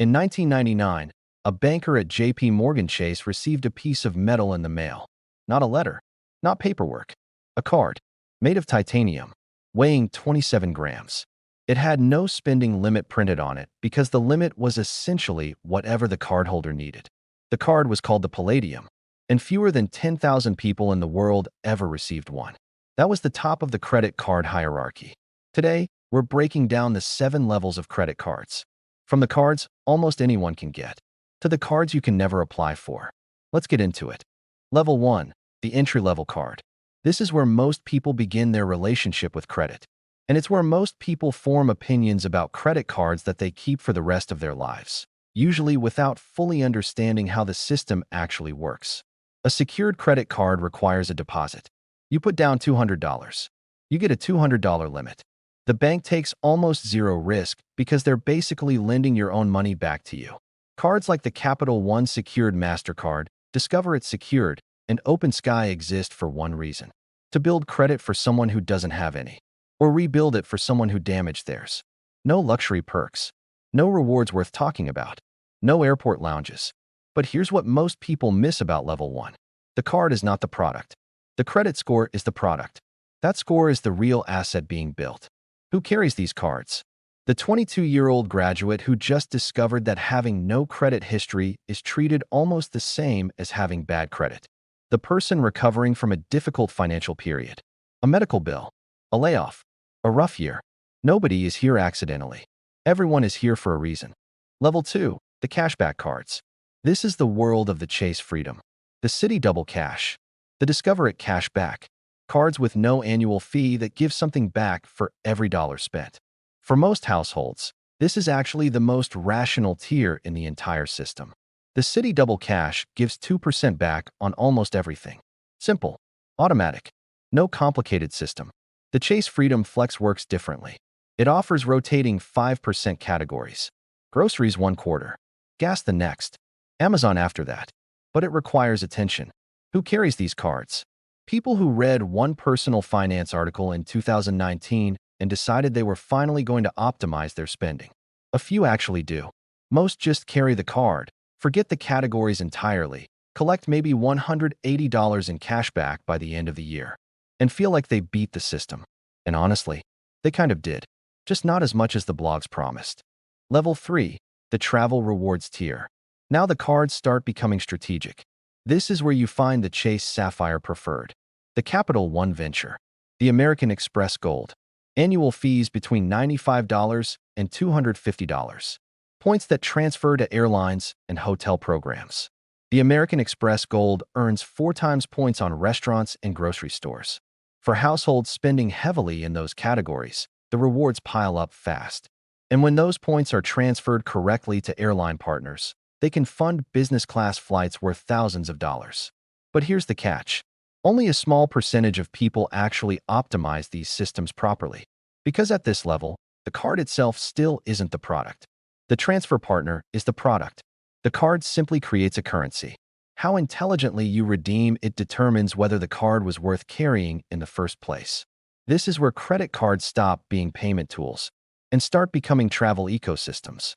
In 1999, a banker at JP Morgan Chase received a piece of metal in the mail. Not a letter, not paperwork, a card, made of titanium, weighing 27 grams. It had no spending limit printed on it because the limit was essentially whatever the cardholder needed. The card was called the Palladium, and fewer than 10,000 people in the world ever received one. That was the top of the credit card hierarchy. Today, we're breaking down the 7 levels of credit cards. From the cards almost anyone can get, to the cards you can never apply for. Let's get into it. Level 1, the entry-level card. This is where most people begin their relationship with credit. And it's where most people form opinions about credit cards that they keep for the rest of their lives, usually without fully understanding how the system actually works. A secured credit card requires a deposit. You put down $200. You get a $200 limit. The bank takes almost zero risk because they're basically lending your own money back to you. Cards like the Capital One Secured MasterCard, Discover It's Secured, and Open Sky exist for one reason: to build credit for someone who doesn't have any, or rebuild it for someone who damaged theirs. No luxury perks, no rewards worth talking about, no airport lounges. But here's what most people miss about Level 1. The card is not the product. The credit score is the product. That score is the real asset being built. Who carries these cards? The 22-year-old graduate who just discovered that having no credit history is treated almost the same as having bad credit. The person recovering from a difficult financial period, a medical bill, a layoff, a rough year. Nobody is here accidentally. Everyone is here for a reason. Level 2, the cashback cards. This is the world of the Chase Freedom, the Citi Double Cash, the Discover It Cashback. Cards with no annual fee that give something back for every dollar spent. For most households, this is actually the most rational tier in the entire system. The Citi Double Cash gives 2% back on almost everything. Simple, automatic, no complicated system. The Chase Freedom Flex works differently. It offers rotating 5% categories. Groceries 1/4, gas the next, Amazon after that. But it requires attention. Who carries these cards? People who read one personal finance article in 2019 and decided they were finally going to optimize their spending. A few actually do. Most just carry the card, forget the categories entirely, collect maybe $180 in cash back by the end of the year, and feel like they beat the system. And honestly, they kind of did, just not as much as the blogs promised. Level 3, the travel rewards tier. Now the cards start becoming strategic. This is where you find the Chase Sapphire Preferred, the Capital One Venture, the American Express Gold. Annual fees between $95 and $250. Points that transfer to airlines and hotel programs. The American Express Gold earns 4 times points on restaurants and grocery stores. For households spending heavily in those categories, the rewards pile up fast. And when those points are transferred correctly to airline partners, they can fund business-class flights worth thousands of dollars. But here's the catch. Only a small percentage of people actually optimize these systems properly. Because at this level, the card itself still isn't the product. The transfer partner is the product. The card simply creates a currency. How intelligently you redeem it determines whether the card was worth carrying in the first place. This is where credit cards stop being payment tools and start becoming travel ecosystems.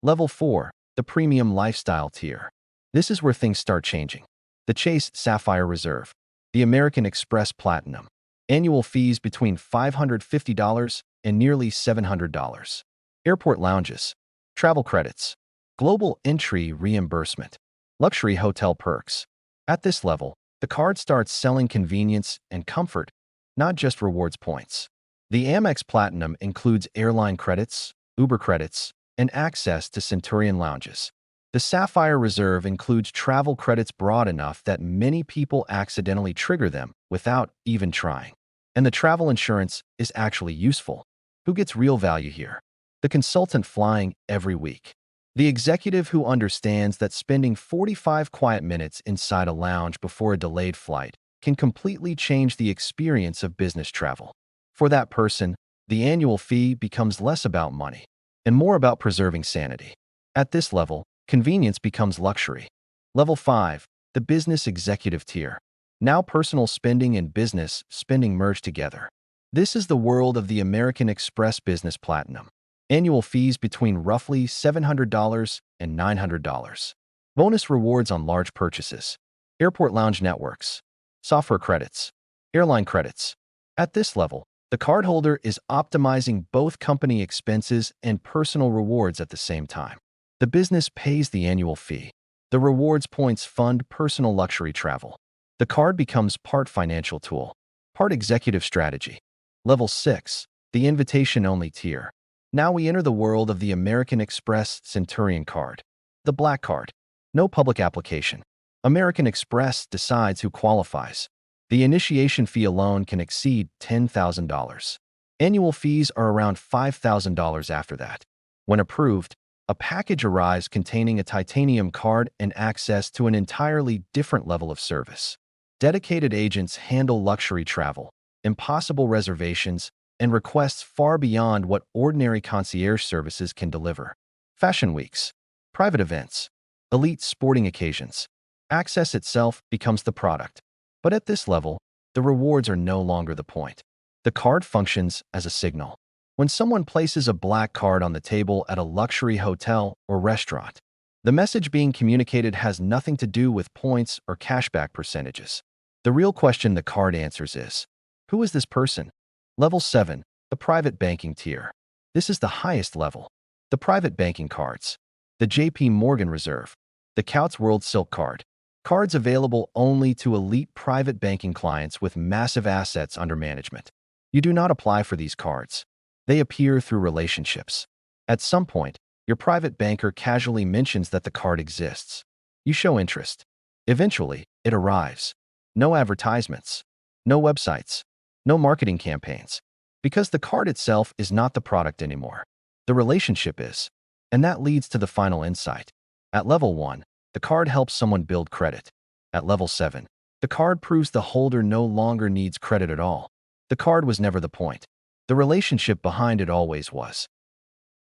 Level 4, the premium lifestyle tier. This is where things start changing. The Chase Sapphire Reserve, the American Express Platinum. Annual fees between $550 and nearly $700. Airport lounges, travel credits, global entry reimbursement, luxury hotel perks. At this level, the card starts selling convenience and comfort, not just rewards points. The Amex Platinum includes airline credits, Uber credits, and access to Centurion lounges. The Sapphire Reserve includes travel credits broad enough that many people accidentally trigger them without even trying. And the travel insurance is actually useful. Who gets real value here? The consultant flying every week. The executive who understands that spending 45 quiet minutes inside a lounge before a delayed flight can completely change the experience of business travel. For that person, the annual fee becomes less about money and more about preserving sanity. At this level, convenience becomes luxury. Level 5, the business executive tier. Now personal spending and business spending merge together. This is the world of the American Express Business Platinum. Annual fees between roughly $700 and $900. Bonus rewards on large purchases. Airport lounge networks. Software credits. Airline credits. At this level, the cardholder is optimizing both company expenses and personal rewards at the same time. The business pays the annual fee. The rewards points fund personal luxury travel. The card becomes part financial tool, part executive strategy. Level 6, the invitation-only tier. Now we enter the world of the American Express Centurion card. The black card. No public application. American Express decides who qualifies. The initiation fee alone can exceed $10,000. Annual fees are around $5,000 after that. When approved, a package arrives containing a titanium card and access to an entirely different level of service. Dedicated agents handle luxury travel, impossible reservations, and requests far beyond what ordinary concierge services can deliver. Fashion weeks, private events, elite sporting occasions. Access itself becomes the product. But at this level, the rewards are no longer the point. The card functions as a signal. When someone places a black card on the table at a luxury hotel or restaurant, the message being communicated has nothing to do with points or cashback percentages. The real question the card answers is, who is this person? Level 7, the private banking tier. This is the highest level. The private banking cards. The JP Morgan Reserve. The Coutts World Silk Card. Cards available only to elite private banking clients with massive assets under management. You do not apply for these cards. They appear through relationships. At some point, your private banker casually mentions that the card exists. You show interest. Eventually, it arrives. No advertisements. No websites. No marketing campaigns. Because the card itself is not the product anymore. The relationship is. And that leads to the final insight. At level 1, the card helps someone build credit. At level 7, the card proves the holder no longer needs credit at all. The card was never the point. The relationship behind it always was.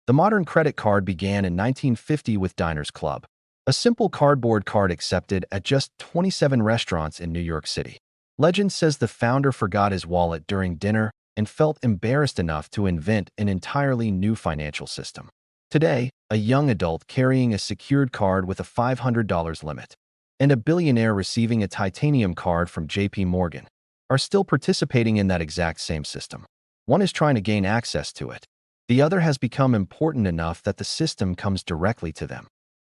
The modern credit card began in 1950 with Diners Club, a simple cardboard card accepted at just 27 restaurants in New York City. Legend says the founder forgot his wallet during dinner and felt embarrassed enough to invent an entirely new financial system. Today, a young adult carrying a secured card with a $500 limit and a billionaire receiving a titanium card from JP Morgan are still participating in that exact same system. One is trying to gain access to it. The other has become important enough that the system comes directly to them.